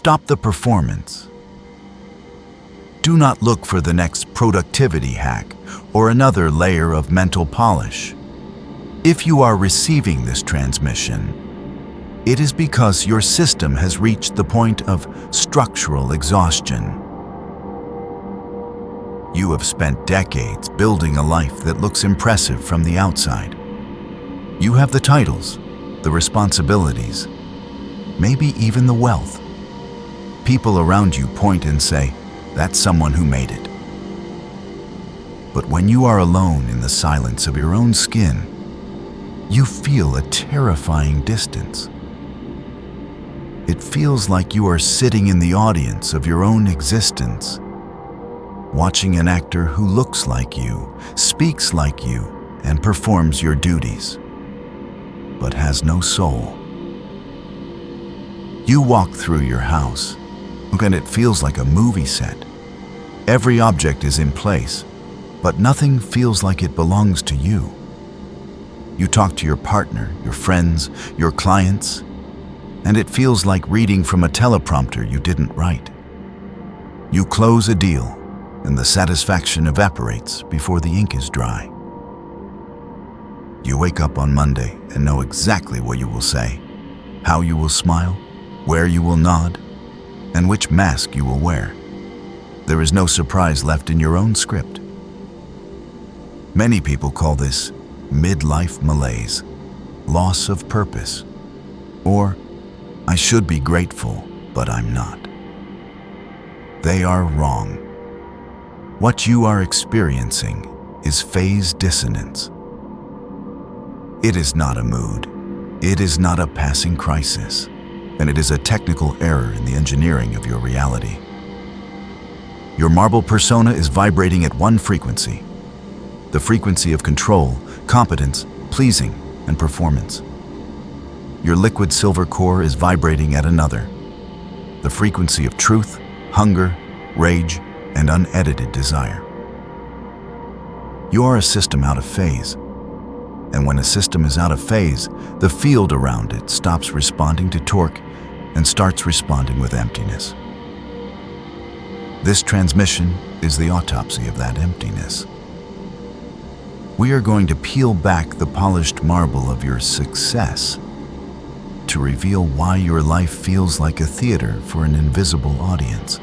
Stop the performance. Do not look for the next productivity hack or another layer of mental polish. If you are receiving this transmission, it is because your system has reached the point of structural exhaustion. You have spent decades building a life that looks impressive from the outside. You have the titles, the responsibilities, maybe even the wealth. People around you point and say, "That's someone who made it." But when you are alone in the silence of your own skin, you feel a terrifying distance. It feels like you are sitting in the audience of your own existence, watching an actor who looks like you, speaks like you, and performs your duties, but has no soul. You walk through your house, and it feels like a movie set. Every object is in place, but nothing feels like it belongs to you. You talk to your partner, your friends, your clients, and it feels like reading from a teleprompter you didn't write. You close a deal, and the satisfaction evaporates before the ink is dry. You wake up on Monday and know exactly what you will say, how you will smile, where you will nod, and which mask you will wear. There is no surprise left in your own script. Many people call this midlife malaise, loss of purpose, or "I should be grateful, but I'm not." They are wrong. What you are experiencing is phase dissonance. It is not a mood. It is not a passing crisis, and it is a technical error in the engineering of your reality. Your marble persona is vibrating at one frequency, the frequency of control, competence, pleasing, and performance. Your liquid silver core is vibrating at another, the frequency of truth, hunger, rage, and unedited desire. You are a system out of phase, and when a system is out of phase, the field around it stops responding to torque and starts responding with emptiness. This transmission is the autopsy of that emptiness. We are going to peel back the polished marble of your success to reveal why your life feels like a theater for an invisible audience.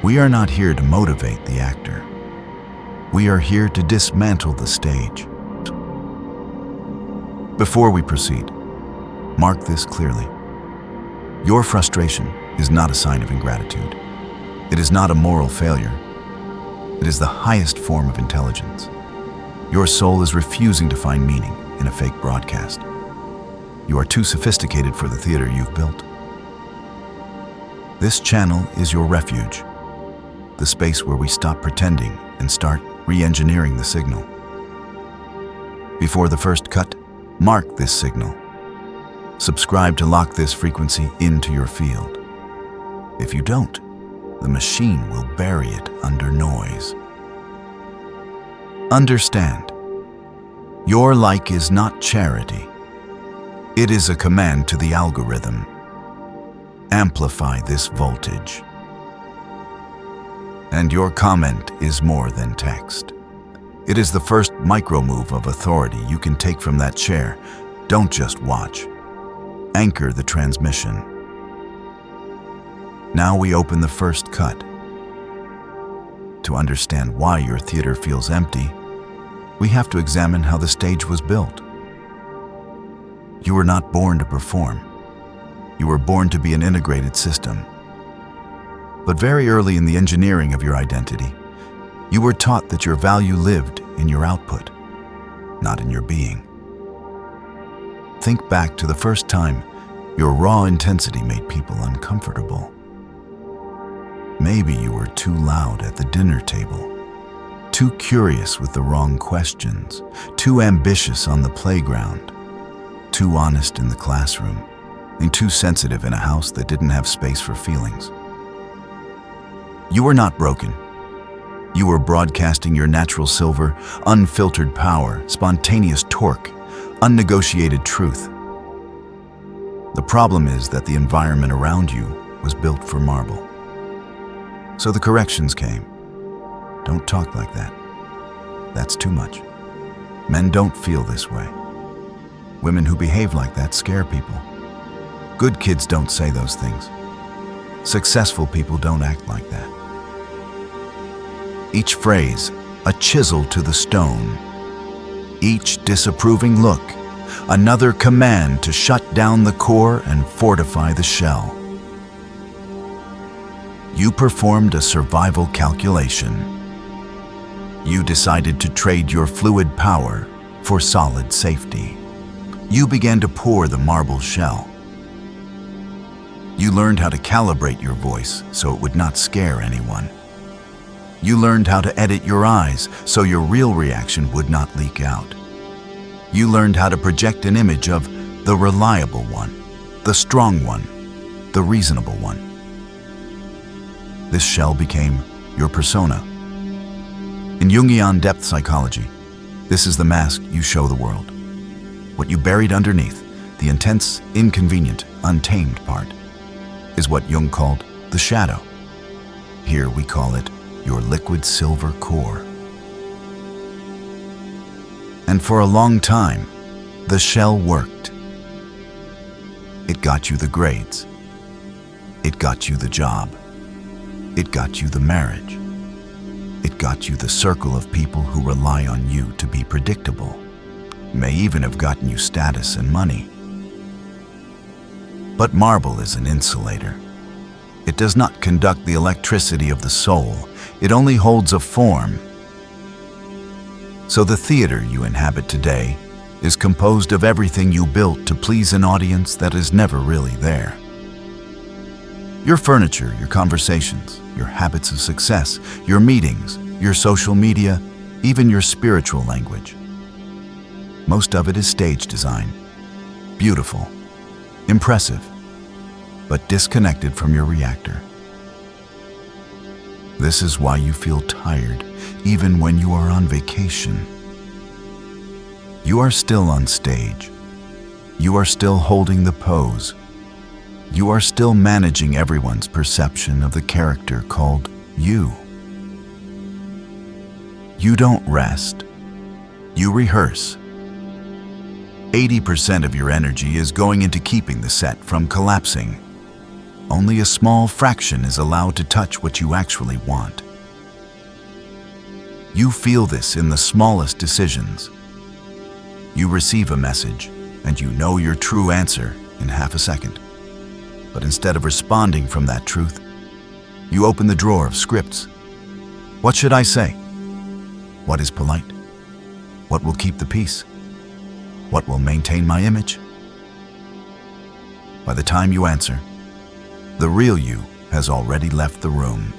We are not here to motivate the actor. We are here to dismantle the stage. Before we proceed, mark this clearly. Your frustration is not a sign of ingratitude. It is not a moral failure. It is the highest form of intelligence. Your soul is refusing to find meaning in a fake broadcast. You are too sophisticated for the theater you've built. This channel is your refuge, the space where we stop pretending and start re-engineering the signal. Before the first cut, mark this signal. Subscribe to lock this frequency into your field. If you don't, the machine will bury it under noise. Understand, your like is not charity. It is a command to the algorithm. Amplify this voltage. And your comment is more than text. It is the first micro move of authority you can take from that chair. Don't just watch. Anchor the transmission. Now we open the first cut. To understand why your theater feels empty, we have to examine how the stage was built. You were not born to perform. You were born to be an integrated system. But very early in the engineering of your identity, you were taught that your value lived in your output, not in your being. Think back to the first time your raw intensity made people uncomfortable. Maybe you were too loud at the dinner table, too curious with the wrong questions, too ambitious on the playground, too honest in the classroom, and too sensitive in a house that didn't have space for feelings. You were not broken. You were broadcasting your natural silver, unfiltered power, spontaneous torque, unnegotiated truth. The problem is that the environment around you was built for marble. So the corrections came. Don't talk like that. That's too much. Men don't feel this way. Women who behave like that scare people. Good kids don't say those things. Successful people don't act like that. Each phrase, a chisel to the stone. Each disapproving look, another command to shut down the core and fortify the shell. You performed a survival calculation. You decided to trade your fluid power for solid safety. You began to pour the marble shell. You learned how to calibrate your voice so it would not scare anyone. You learned how to edit your eyes so your real reaction would not leak out. You learned how to project an image of the reliable one, the strong one, the reasonable one. This shell became your persona. In Jungian depth psychology, this is the mask you show the world. What you buried underneath, the intense, inconvenient, untamed part, is what Jung called the shadow. Here we call it your liquid silver core. And for a long time, the shell worked. It got you the grades. It got you the job. It got you the marriage. It got you the circle of people who rely on you to be predictable. May even have gotten you status and money. But marble is an insulator. It does not conduct the electricity of the soul. It only holds a form. So the theater you inhabit today is composed of everything you built to please an audience that is never really there. Your furniture, your conversations, your habits of success, your meetings, your social media, even your spiritual language. Most of it is stage design. Beautiful, impressive, but disconnected from your reactor. This is why you feel tired, even when you are on vacation. You are still on stage. You are still holding the pose. You are still managing everyone's perception of the character called you. You don't rest. You rehearse. 80% of your energy is going into keeping the set from collapsing. Only a small fraction is allowed to touch what you actually want. You feel this in the smallest decisions. You receive a message, and you know your true answer in half a second. But instead of responding from that truth, you open the drawer of scripts. What should I say? What is polite? What will keep the peace? What will maintain my image? By the time you answer, the real you has already left the room.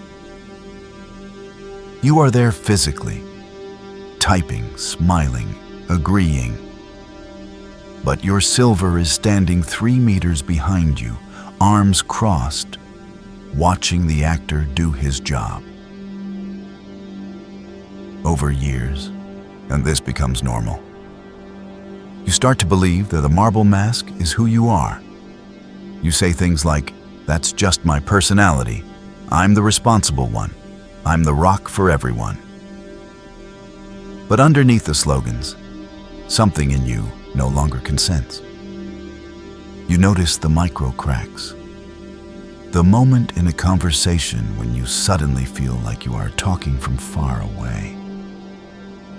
You are there physically, typing, smiling, agreeing. But your silver is standing 3 meters behind you, arms crossed, watching the actor do his job. Over years, and this becomes normal, you start to believe that the marble mask is who you are. You say things like, "That's just my personality. I'm the responsible one. I'm the rock for everyone." But underneath the slogans, something in you no longer consents. You notice the micro cracks. The moment in a conversation when you suddenly feel like you are talking from far away.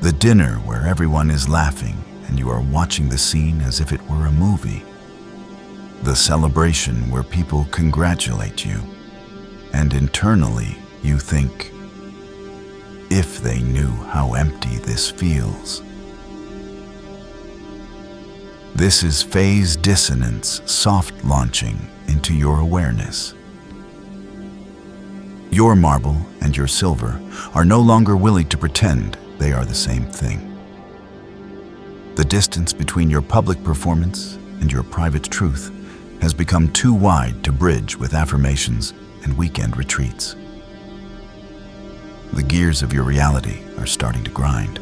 The dinner where everyone is laughing and you are watching the scene as if it were a movie. The celebration where people congratulate you, and internally you think, if they knew how empty this feels. This is phase dissonance soft launching into your awareness. Your marble and your silver are no longer willing to pretend they are the same thing. The distance between your public performance and your private truth has become too wide to bridge with affirmations and weekend retreats. The gears of your reality are starting to grind.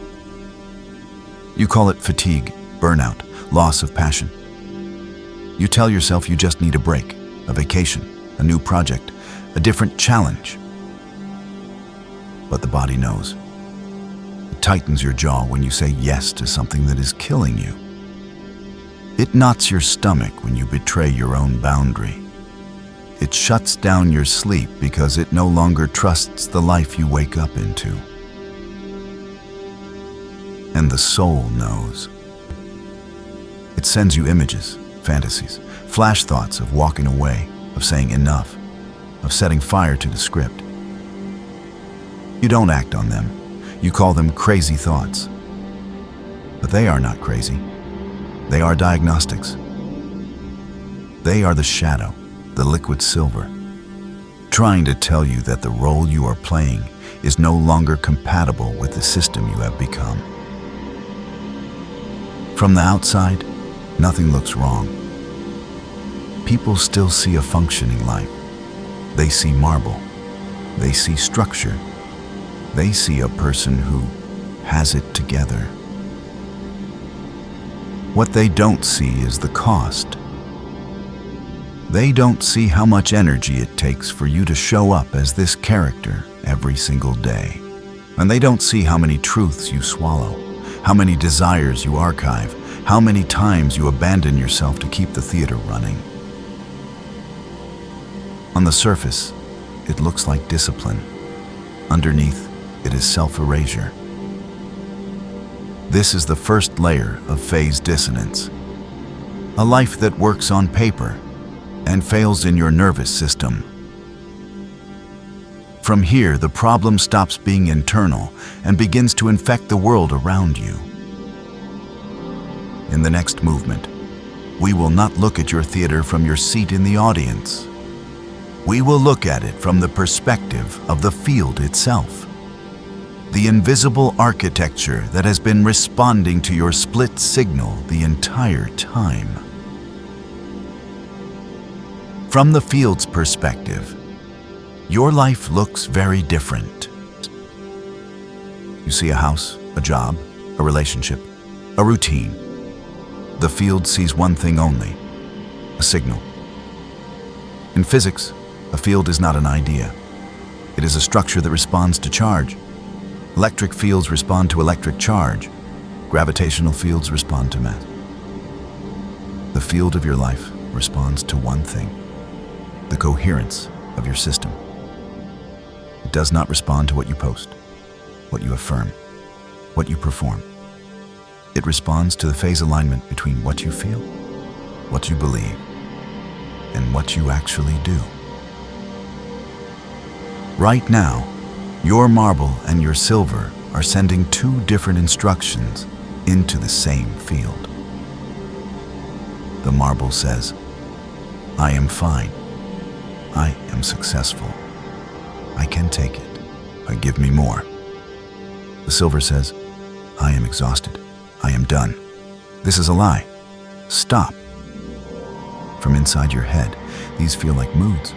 You call it fatigue, burnout, loss of passion. You tell yourself you just need a break, a vacation, a new project, a different challenge. But the body knows. It tightens your jaw when you say yes to something that is killing you. It knots your stomach when you betray your own boundary. It shuts down your sleep because it no longer trusts the life you wake up into. And the soul knows. It sends you images, fantasies, flash thoughts of walking away, of saying enough, of setting fire to the script. You don't act on them. You call them crazy thoughts. But they are not crazy. They are diagnostics. They are the shadow, the liquid silver, trying to tell you that the role you are playing is no longer compatible with the system you have become. From the outside, nothing looks wrong. People still see a functioning life. They see marble. They see structure. They see a person who has it together. What they don't see is the cost. They don't see how much energy it takes for you to show up as this character every single day. And they don't see how many truths you swallow, how many desires you archive, how many times you abandon yourself to keep the theater running. On the surface, it looks like discipline. Underneath, it is self-erasure. This is the first layer of phase dissonance. A life that works on paper and fails in your nervous system. From here, the problem stops being internal and begins to infect the world around you. In the next movement, we will not look at your theater from your seat in the audience. We will look at it from the perspective of the field itself. The invisible architecture that has been responding to your split signal the entire time. From the field's perspective, your life looks very different. You see a house, a job, a relationship, a routine. The field sees one thing only, a signal. In physics, a field is not an idea. It is a structure that responds to charge. Electric fields respond to electric charge. Gravitational fields respond to mass. The field of your life responds to one thing, the coherence of your system. It does not respond to what you post, what you affirm, what you perform. It responds to the phase alignment between what you feel, what you believe, and what you actually do. Right now, your marble and your silver are sending two different instructions into the same field. The marble says, I am fine. I am successful. I can take it, but give me more. The silver says, I am exhausted. I am done. This is a lie. Stop. From inside your head, these feel like moods.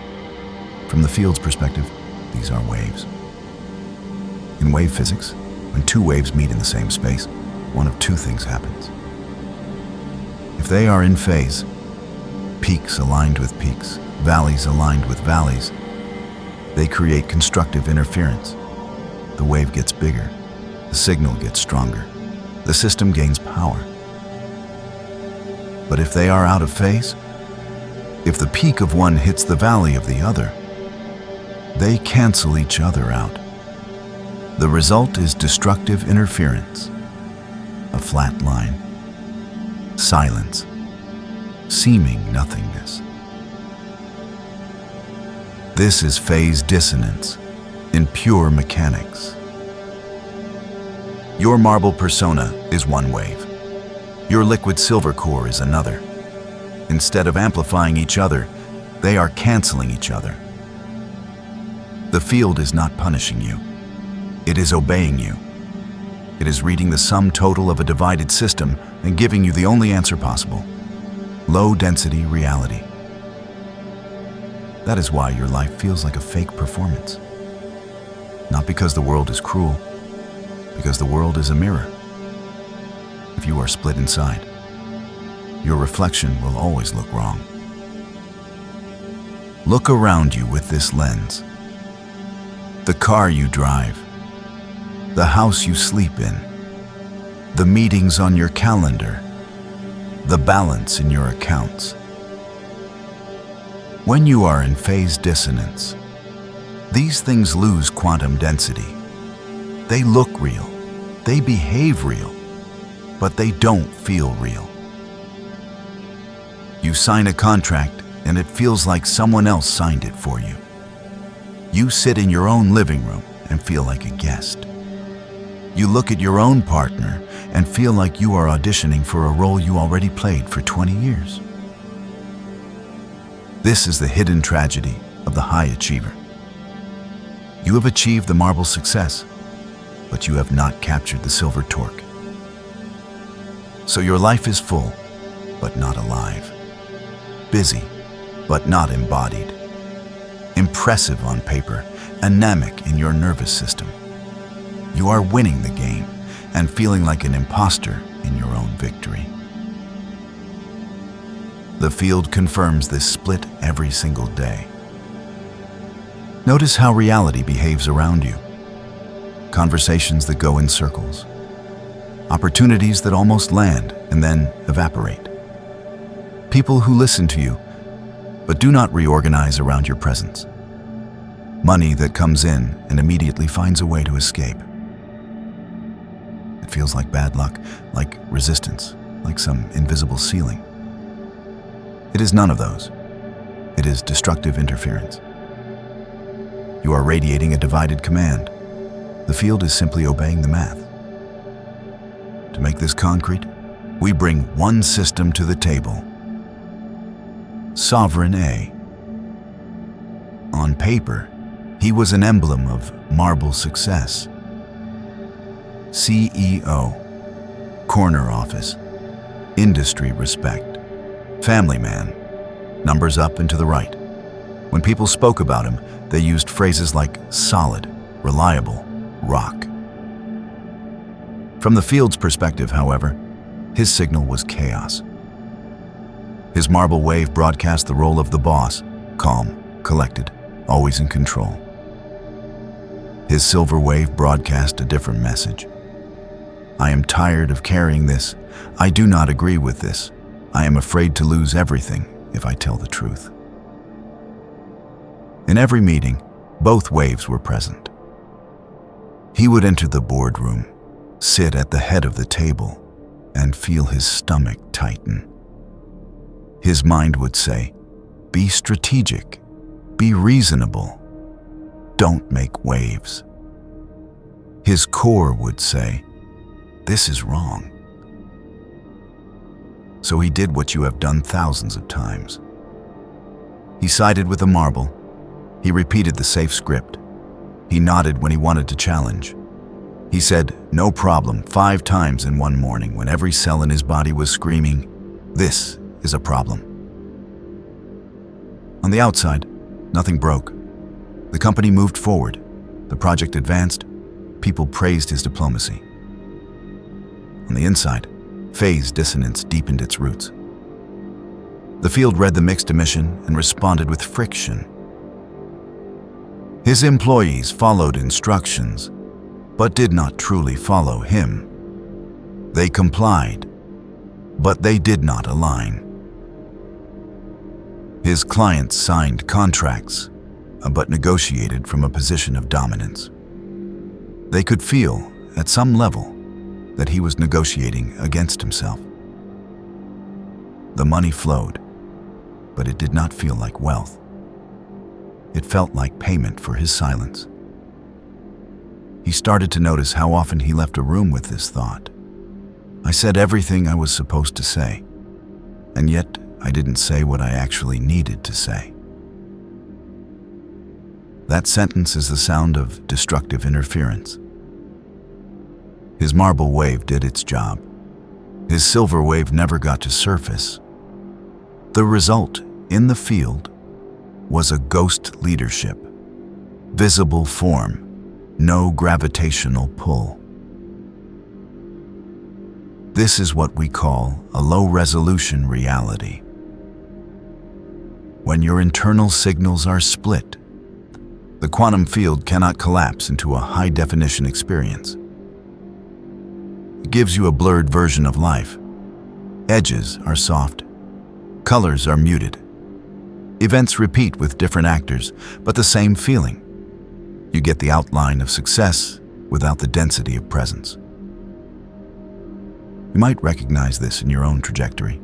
From the field's perspective, these are waves. In wave physics, when two waves meet in the same space, one of two things happens. If they are in phase, peaks aligned with peaks, valleys aligned with valleys, they create constructive interference. The wave gets bigger, the signal gets stronger, the system gains power. But if they are out of phase, if the peak of one hits the valley of the other, they cancel each other out. The result is destructive interference, a flat line, silence, seeming nothingness. This is phase dissonance in pure mechanics. Your marble persona is one wave. Your liquid silver core is another. Instead of amplifying each other, they are canceling each other. The field is not punishing you. It is obeying you. It is reading the sum total of a divided system and giving you the only answer possible: low-density reality. That is why your life feels like a fake performance. Not because the world is cruel, because the world is a mirror. If you are split inside, your reflection will always look wrong. Look around you with this lens. The car you drive, the house you sleep in, the meetings on your calendar, the balance in your accounts. When you are in phase dissonance, these things lose quantum density. They look real, they behave real, but they don't feel real. You sign a contract and it feels like someone else signed it for you. You sit in your own living room and feel like a guest. You look at your own partner and feel like you are auditioning for a role you already played for 20 years. This is the hidden tragedy of the high achiever. You have achieved the marble success, but you have not captured the silver torque. So your life is full, but not alive. Busy, but not embodied. Impressive on paper, anemic in your nervous system. You are winning the game and feeling like an imposter in your own victory. The field confirms this split every single day. Notice how reality behaves around you. Conversations that go in circles. Opportunities that almost land and then evaporate. People who listen to you, but do not reorganize around your presence. Money that comes in and immediately finds a way to escape. It feels like bad luck, like resistance, like some invisible ceiling. It is none of those. It is destructive interference. You are radiating a divided command. The field is simply obeying the math. To make this concrete, we bring one system to the table. Sovereign A. On paper, he was an emblem of marble success. CEO, corner office, industry respect, family man, numbers up and to the right. When people spoke about him, they used phrases like solid, reliable, rock. From the field's perspective, however, his signal was chaos. His marble wave broadcast the role of the boss, calm, collected, always in control. His silver wave broadcast a different message. I am tired of carrying this. I do not agree with this. I am afraid to lose everything if I tell the truth. In every meeting, both waves were present. He would enter the boardroom, sit at the head of the table, and feel his stomach tighten. His mind would say, be strategic, be reasonable, don't make waves. His core would say, this is wrong. So he did what you have done thousands of times. He sided with the marble. He repeated the safe script. He nodded when he wanted to challenge. He said, no problem, 5 times in one morning when every cell in his body was screaming, this is a problem. On the outside, nothing broke. The company moved forward. The project advanced. People praised his diplomacy. On the inside, phase dissonance deepened its roots. The field read the mixed emission and responded with friction. His employees followed instructions, but did not truly follow him. They complied, but they did not align. His clients signed contracts, but negotiated from a position of dominance. They could feel, at some level, that he was negotiating against himself. The money flowed, but it did not feel like wealth. It felt like payment for his silence. He started to notice how often he left a room with this thought. I said everything I was supposed to say, and yet I didn't say what I actually needed to say. That sentence is the sound of destructive interference. His marble wave did its job. His silver wave never got to surface. The result, in the field, was a ghost leadership. Visible form, no gravitational pull. This is what we call a low-resolution reality. when your internal signals are split. The quantum field cannot collapse into a high-definition experience. It gives you a blurred version of life. Edges are soft. Colors are muted. Events repeat with different actors, but the same feeling. You get the outline of success without the density of presence. You might recognize this in your own trajectory.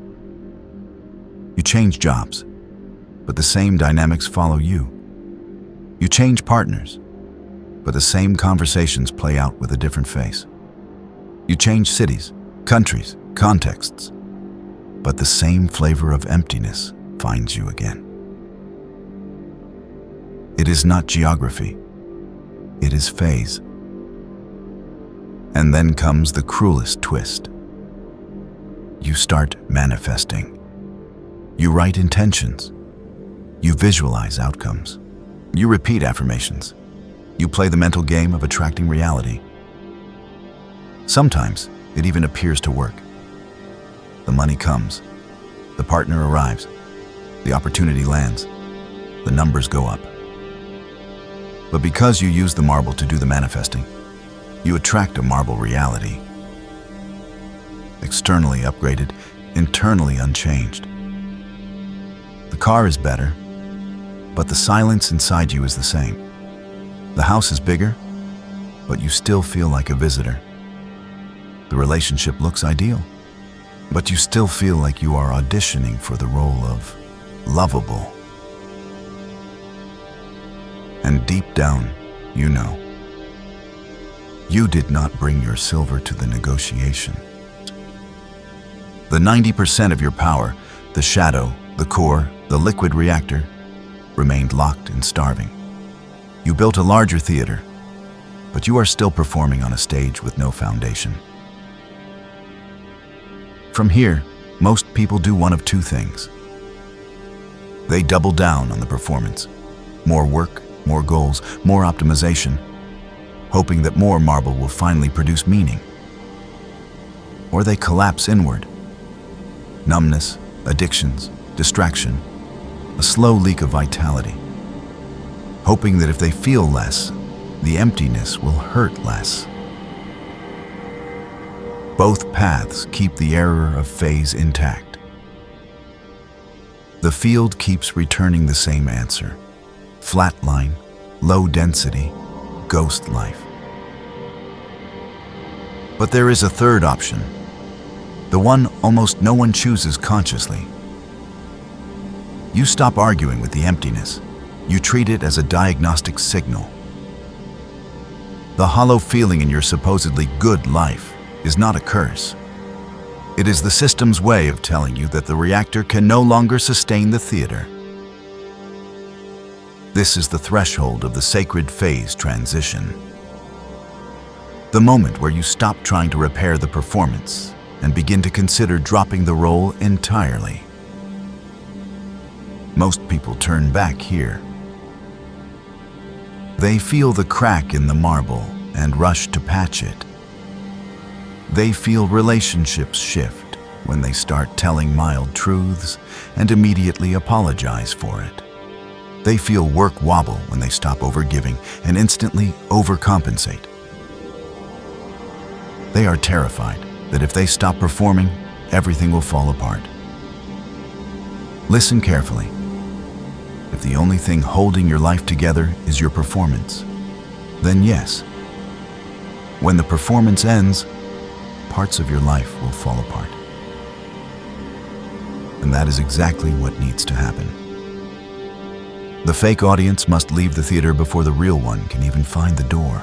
You change jobs, but the same dynamics follow you. You change partners, but the same conversations play out with a different face. You change cities, countries, contexts, but the same flavor of emptiness finds you again. It is not geography, it is phase. And then comes the cruelest twist. You start manifesting. You write intentions. You visualize outcomes. You repeat affirmations. You play the mental game of attracting reality. Sometimes it even appears to work. The money comes. The partner arrives. The opportunity lands. The numbers go up. But because you use the marble to do the manifesting, you attract a marble reality. Externally upgraded, internally unchanged. The car is better, but the silence inside you is the same. The house is bigger, but you still feel like a visitor. The relationship looks ideal, but you still feel like you are auditioning for the role of lovable. And deep down, you know, you did not bring your silver to the negotiation. The 90% of your power, the shadow, the core, the liquid reactor, remained locked and starving. You built a larger theater, but you are still performing on a stage with no foundation. From here, most people do one of two things. They double down on the performance. More work, more goals, more optimization, hoping that more marble will finally produce meaning. Or they collapse inward. Numbness, addictions, distraction, a slow leak of vitality, hoping that if they feel less, the emptiness will hurt less. Both paths keep the error of phase intact. The field keeps returning the same answer: flat line, low density, ghost life. But there is a third option, the one almost no one chooses consciously. You stop arguing with the emptiness. You treat it as a diagnostic signal. The hollow feeling in your supposedly good life is not a curse. It is the system's way of telling you that the reactor can no longer sustain the theater. This is the threshold of the sacred phase transition. The moment where you stop trying to repair the performance and begin to consider dropping the role entirely. Most people turn back here. They feel the crack in the marble and rush to patch it. They feel relationships shift when they start telling mild truths and immediately apologize for it. They feel work wobble when they stop overgiving and instantly overcompensate. They are terrified that if they stop performing, everything will fall apart. Listen carefully. If the only thing holding your life together is your performance, then yes. When the performance ends, parts of your life will fall apart. And that is exactly what needs to happen. The fake audience must leave the theater before the real one can even find the door.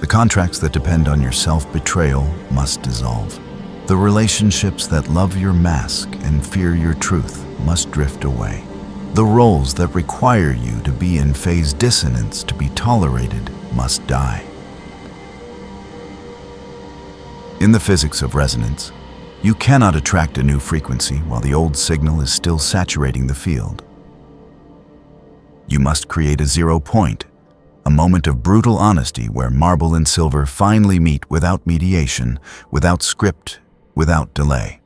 The contracts that depend on your self-betrayal must dissolve. The relationships that love your mask and fear your truth must drift away. The roles that require you to be in phase dissonance to be tolerated must die. In the physics of resonance, you cannot attract a new frequency while the old signal is still saturating the field. You must create a 0 point, a moment of brutal honesty where marble and silver finally meet without mediation, without script, without delay.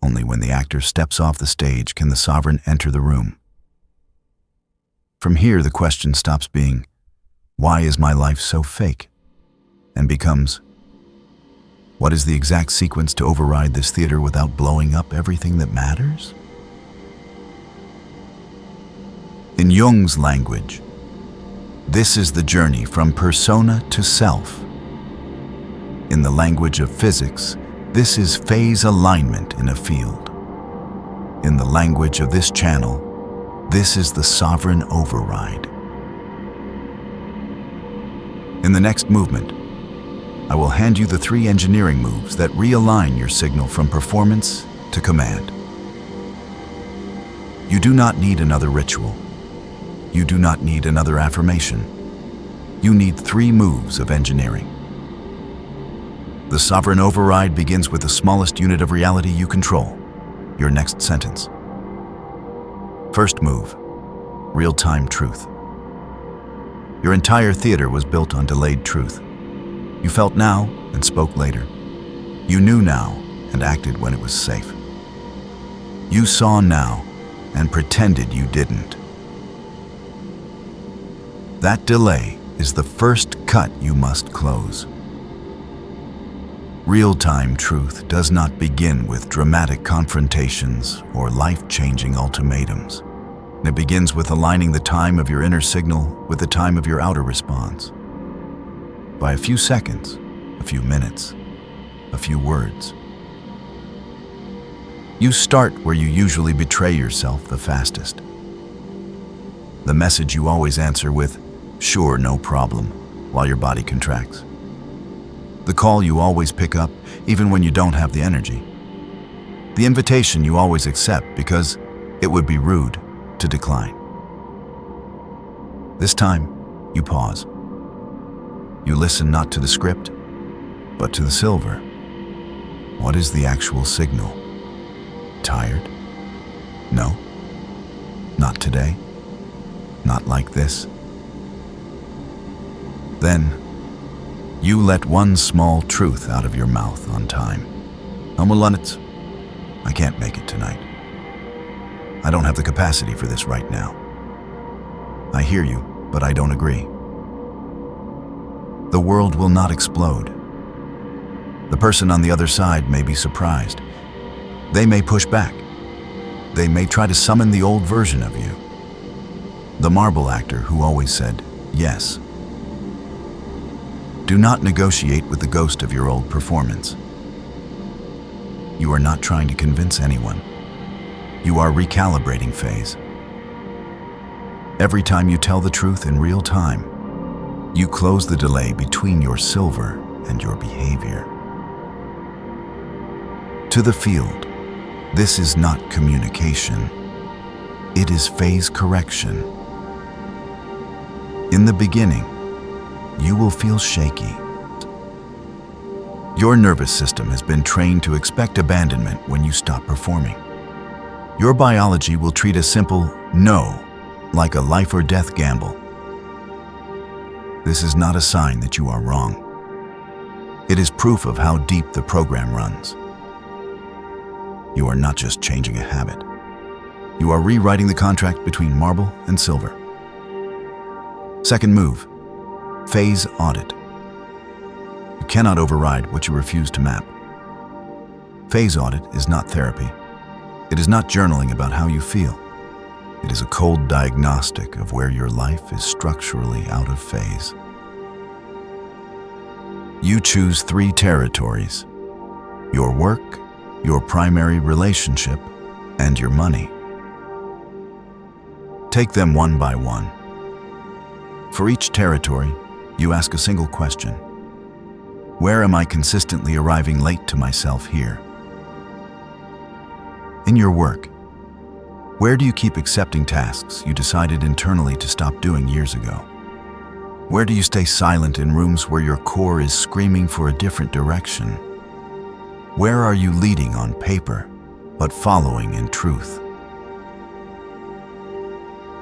Only when the actor steps off the stage can the sovereign enter the room. From here, the question stops being, "Why is my life so fake?" and becomes, "What is the exact sequence to override this theater without blowing up everything that matters?" In Jung's language, this is the journey from persona to self. In the language of physics, this is phase alignment in a field. In the language of this channel, this is the sovereign override. In the next movement, I will hand you the 3 engineering moves that realign your signal from performance to command. You do not need another ritual. You do not need another affirmation. You need 3 moves of engineering. The sovereign override begins with the smallest unit of reality you control, your next sentence. First move, real-time truth. Your entire theater was built on delayed truth. You felt now and spoke later. You knew now and acted when it was safe. You saw now and pretended you didn't. That delay is the first cut you must close. Real-time truth does not begin with dramatic confrontations or life-changing ultimatums. It begins with aligning the time of your inner signal with the time of your outer response. By a few seconds, a few minutes, a few words. You start where you usually betray yourself the fastest. The message you always answer with, "Sure, no problem," while your body contracts. The call you always pick up, even when you don't have the energy. The invitation you always accept because it would be rude to decline. This time, you pause. You listen not to the script, but to the silver. What is the actual signal? Tired? No. Not today. Not like this. Then, you let one small truth out of your mouth on time. "Analytical, I can't make it tonight. I don't have the capacity for this right now. I hear you, but I don't agree." The world will not explode. The person on the other side may be surprised. They may push back. They may try to summon the old version of you. The marble actor who always said, "Yes." Do not negotiate with the ghost of your old performance. You are not trying to convince anyone. You are recalibrating phase. Every time you tell the truth in real time, you close the delay between your silver and your behavior. To the field, this is not communication. It is phase correction. In the beginning, you will feel shaky. Your nervous system has been trained to expect abandonment when you stop performing. Your biology will treat a simple no like a life or death gamble. This is not a sign that you are wrong. It is proof of how deep the program runs. You are not just changing a habit. You are rewriting the contract between marble and silver. Second move, phase audit. You cannot override what you refuse to map. Phase audit is not therapy. It is not journaling about how you feel. It is a cold diagnostic of where your life is structurally out of phase. You choose 3 territories: your work, your primary relationship, and your money. Take them one by one. For each territory, you ask a single question. Where am I consistently arriving late to myself here? In your work, where do you keep accepting tasks you decided internally to stop doing years ago? Where do you stay silent in rooms where your core is screaming for a different direction? Where are you leading on paper, but following in truth?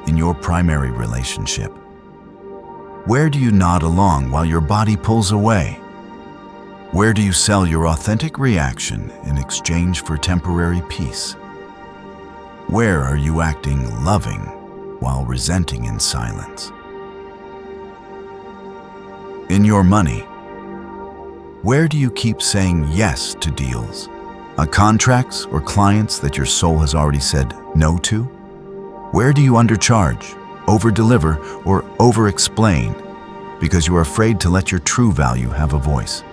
In your primary relationship, where do you nod along while your body pulls away? Where do you sell your authentic reaction in exchange for temporary peace? Where are you acting loving while resenting in silence? In your money, where do you keep saying yes to deals, contracts or clients that your soul has already said no to? Where do you undercharge, over-deliver, or over-explain because you are afraid to let your true value have a voice?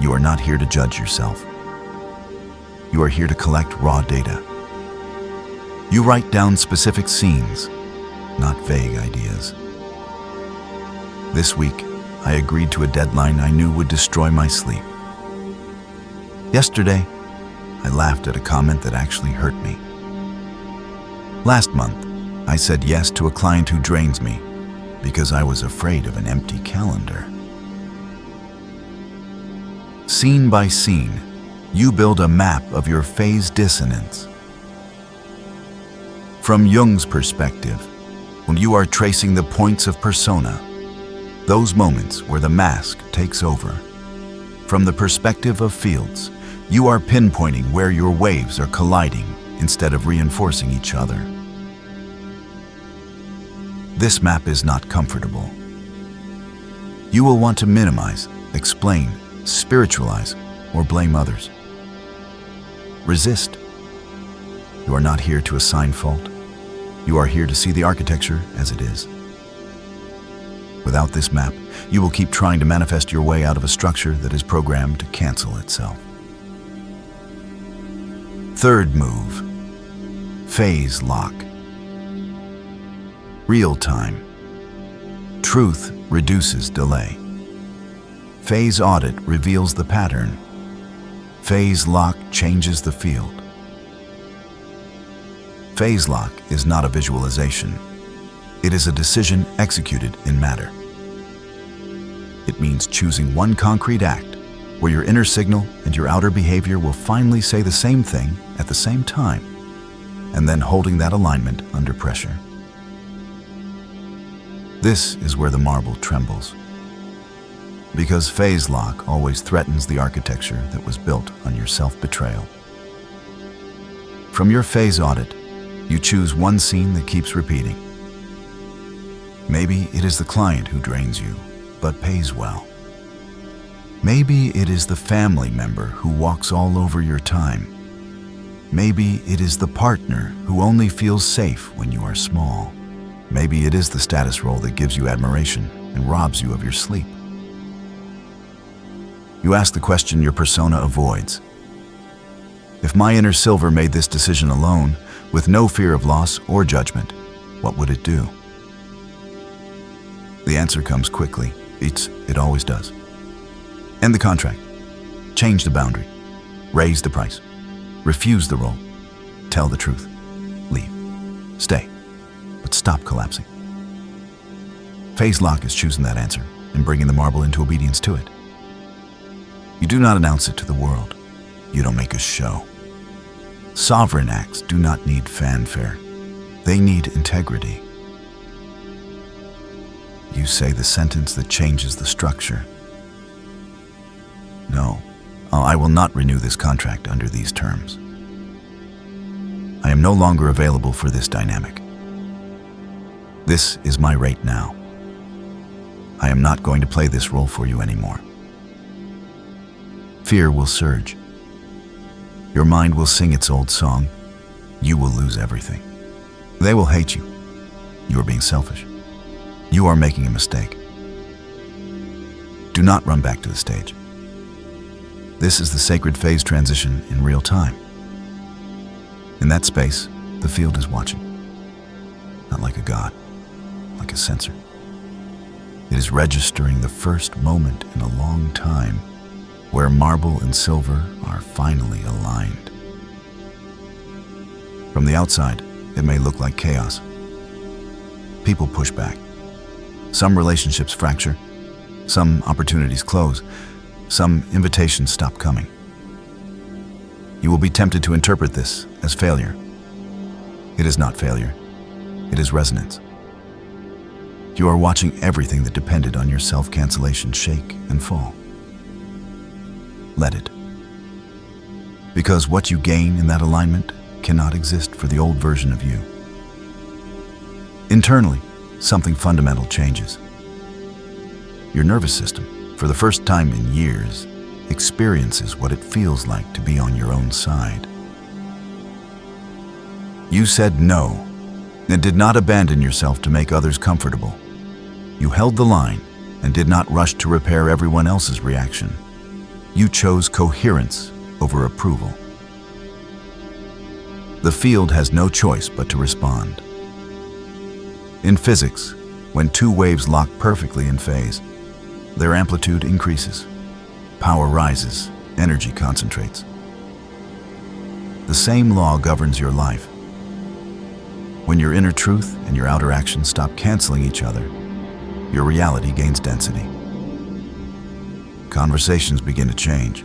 You are not here to judge yourself. You are here to collect raw data. You write down specific scenes, not vague ideas. This week, I agreed to a deadline I knew would destroy my sleep. Yesterday, I laughed at a comment that actually hurt me. Last month, I said yes to a client who drains me because I was afraid of an empty calendar. Scene by scene, you build a map of your phase dissonance. From Jung's perspective, when you are tracing the points of persona, those moments where the mask takes over. From the perspective of fields, you are pinpointing where your waves are colliding instead of reinforcing each other. This map is not comfortable. You will want to minimize, explain, spiritualize, or blame others. Resist. You are not here to assign fault. You are here to see the architecture as it is. Without this map, you will keep trying to manifest your way out of a structure that is programmed to cancel itself. Third move, phase lock. Real time. Truth reduces delay. Phase audit reveals the pattern. Phase lock changes the field. Phase lock is not a visualization. It is a decision executed in matter. It means choosing one concrete act where your inner signal and your outer behavior will finally say the same thing at the same time, and then holding that alignment under pressure. This is where the marble trembles, because phase lock always threatens the architecture that was built on your self-betrayal. From your phase audit, you choose one scene that keeps repeating. Maybe it is the client who drains you, but pays well. Maybe it is the family member who walks all over your time. Maybe it is the partner who only feels safe when you are small. Maybe it is the status role that gives you admiration and robs you of your sleep. You ask the question your persona avoids. If my inner silver made this decision alone, with no fear of loss or judgment, what would it do? The answer comes quickly. It always does. End the contract. Change the boundary. Raise the price. Refuse the role. Tell the truth. Leave. Stay. But stop collapsing. Phase lock is choosing that answer and bringing the marble into obedience to it. You do not announce it to the world. You don't make a show. Sovereign acts do not need fanfare. They need integrity. You say the sentence that changes the structure. No, I will not renew this contract under these terms. I am no longer available for this dynamic. This is my rate now. I am not going to play this role for you anymore. Fear will surge. Your mind will sing its old song. You will lose everything. They will hate you. You are being selfish. You are making a mistake. Do not run back to the stage. This is the sacred phase transition in real time. In that space, the field is watching. Not like a god, like a sensor. It is registering the first moment in a long time where marble and silver are finally aligned. From the outside, it may look like chaos. People push back. Some relationships fracture. Some opportunities close. Some invitations stop coming. You will be tempted to interpret this as failure. It is not failure. It is resonance. You are watching everything that depended on your self-cancellation shake and fall. Let it. Because what you gain in that alignment cannot exist for the old version of you. Internally, something fundamental changes. Your nervous system, for the first time in years, experiences what it feels like to be on your own side. You said no and did not abandon yourself to make others comfortable. You held the line and did not rush to repair everyone else's reaction. You chose coherence over approval. The field has no choice but to respond. In physics, when two waves lock perfectly in phase, their amplitude increases, power rises, energy concentrates. The same law governs your life. When your inner truth and your outer actions stop canceling each other, your reality gains density. Conversations begin to change.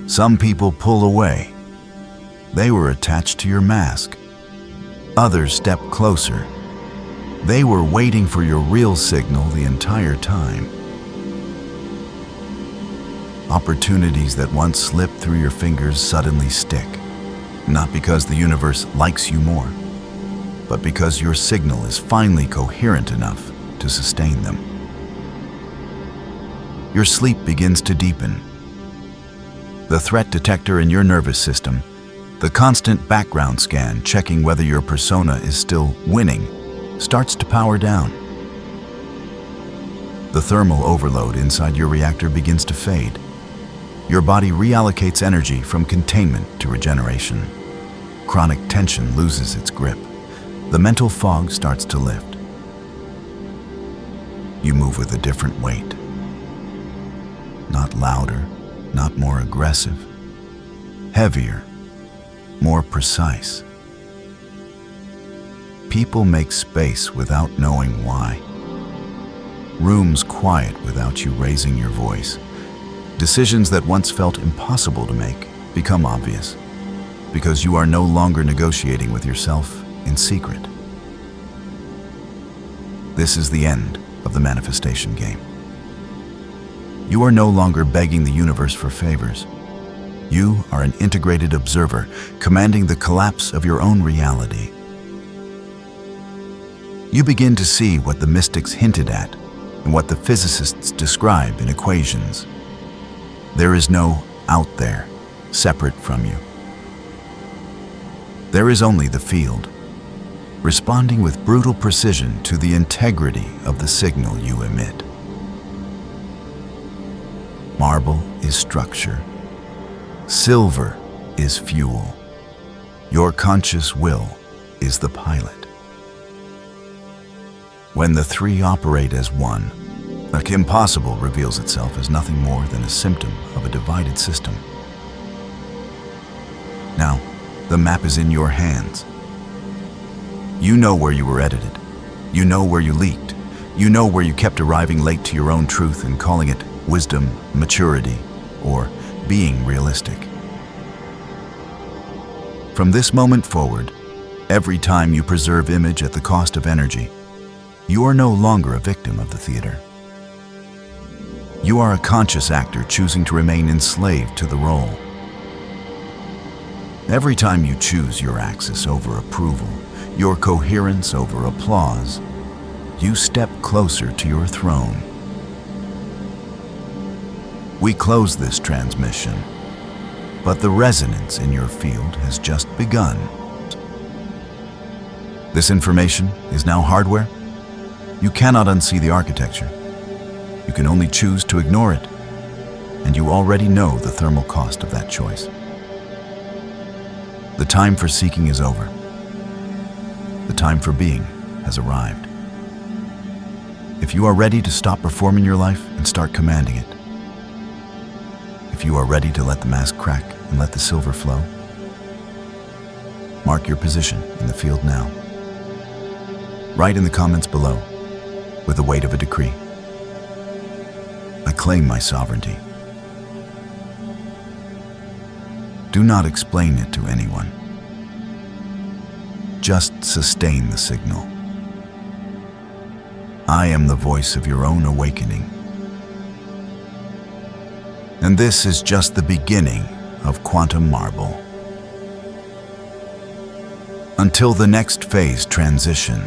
Some people pull away. They were attached to your mask. Others step closer. They were waiting for your real signal the entire time. Opportunities that once slipped through your fingers suddenly stick, not because the universe likes you more, but because your signal is finally coherent enough to sustain them. Your sleep begins to deepen. The threat detector in your nervous system, the constant background scan checking whether your persona is still winning, starts to power down. The thermal overload inside your reactor begins to fade. Your body reallocates energy from containment to regeneration. Chronic tension loses its grip. The mental fog starts to lift. You move with a different weight. Not louder, not more aggressive. Heavier, more precise. People make space without knowing why. Rooms quiet without you raising your voice. Decisions that once felt impossible to make become obvious because you are no longer negotiating with yourself in secret. This is the end of the manifestation game. You are no longer begging the universe for favors. You are an integrated observer, commanding the collapse of your own reality. You begin to see what the mystics hinted at and what the physicists describe in equations. There is no out there separate from you. There is only the field, responding with brutal precision to the integrity of the signal you emit. Marble is structure. Silver is fuel. Your conscious will is the pilot. When the three operate as one, the impossible reveals itself as nothing more than a symptom of a divided system. Now, the map is in your hands. You know where you were edited. You know where you leaked. You know where you kept arriving late to your own truth and calling it wisdom, maturity, or being realistic. From this moment forward, every time you preserve image at the cost of energy, you are no longer a victim of the theater. You are a conscious actor choosing to remain enslaved to the role. Every time you choose your axis over approval, your coherence over applause, you step closer to your throne. We close this transmission, but the resonance in your field has just begun. This information is now hardware. You cannot unsee the architecture. You can only choose to ignore it, and you already know the thermal cost of that choice. The time for seeking is over. The time for being has arrived. If you are ready to stop performing your life and start commanding it, if you are ready to let the mask crack and let the silver flow, mark your position in the field now. Write in the comments below with the weight of a decree. I claim my sovereignty. Do not explain it to anyone. Just sustain the signal. I am the voice of your own awakening. And this is just the beginning of Quantum Marble. Until the next phase transition,